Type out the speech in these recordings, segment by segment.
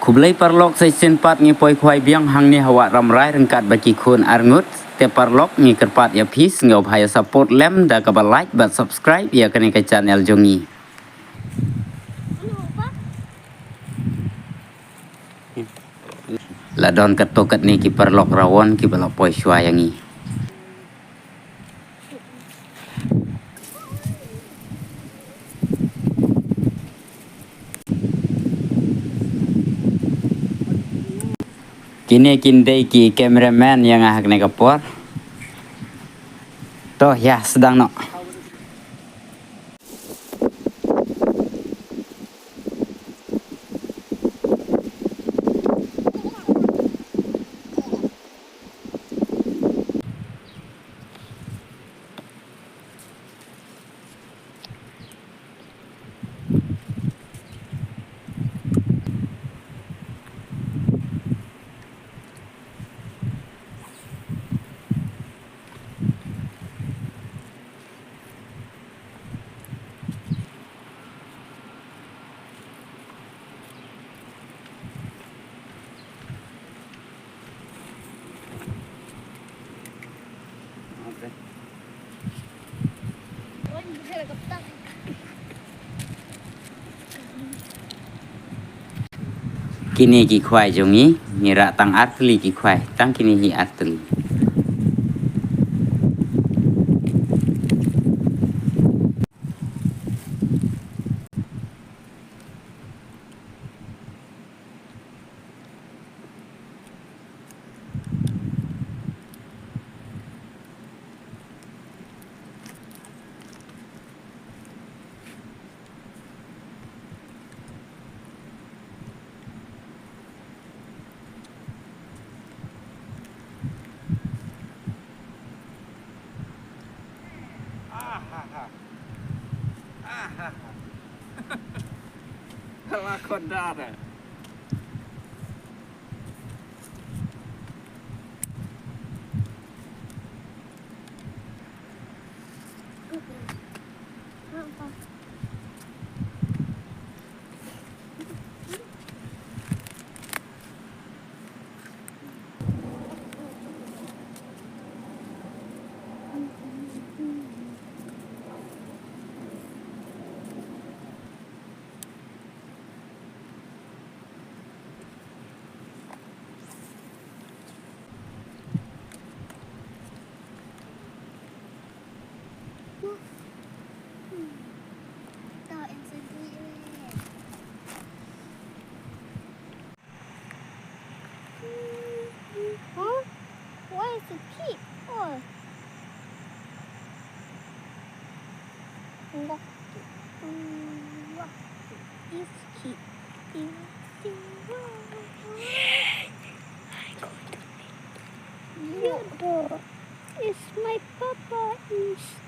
Kublai parlok sai senpat ngi poi khwai biang hang ni hawa ramrai rengkat bagi khun arngut te parlok ngi kerpat ya pis ngau bhaya support lem da ka like but subscribe ya kani ka channel jongi la don kat tokat ni ki parlok rawon ki bala poi shwa yangi kini kindai ki cameraman yang ahak ne kapor toh ya sedang no kini ki khwai jongi ngira tang artli ki khwai tang kini hi artli Lah kondat ah. Huh? Why is it pink? Oh. What is it? Yoda. It's my papa is.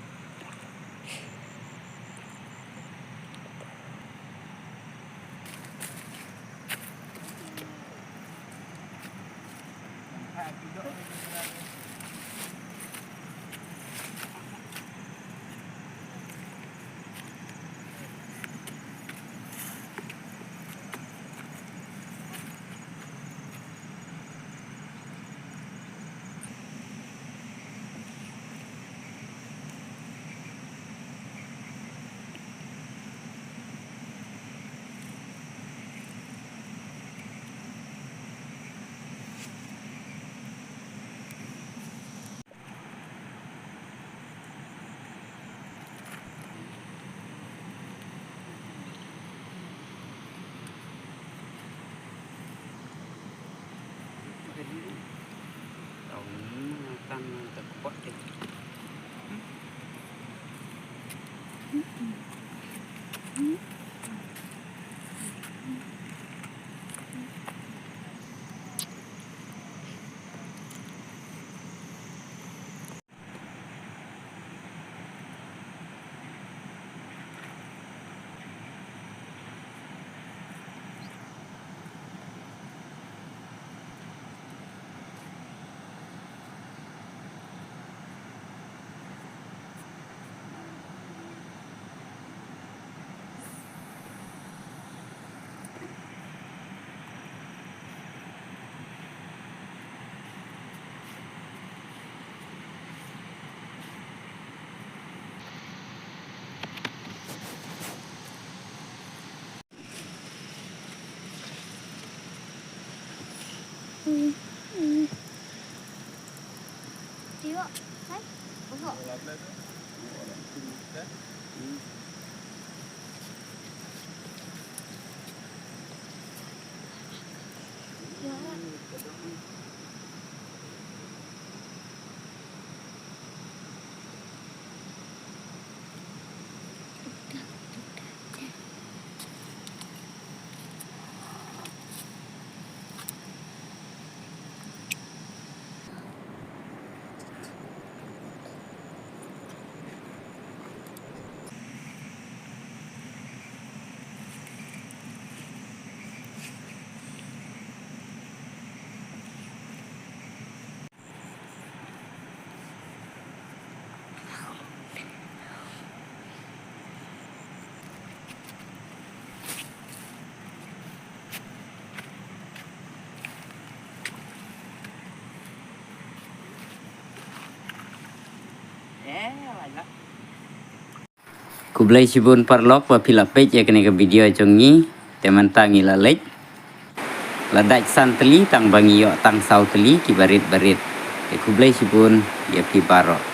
Tengok. Kan? Tengok. Ku belai sibun parlok wa pilapej ya kene ke video jongi teman tangi lalek ladak santeli tang bangi yo tang sau teli ki barit-barit ku belai sibun ya pi barok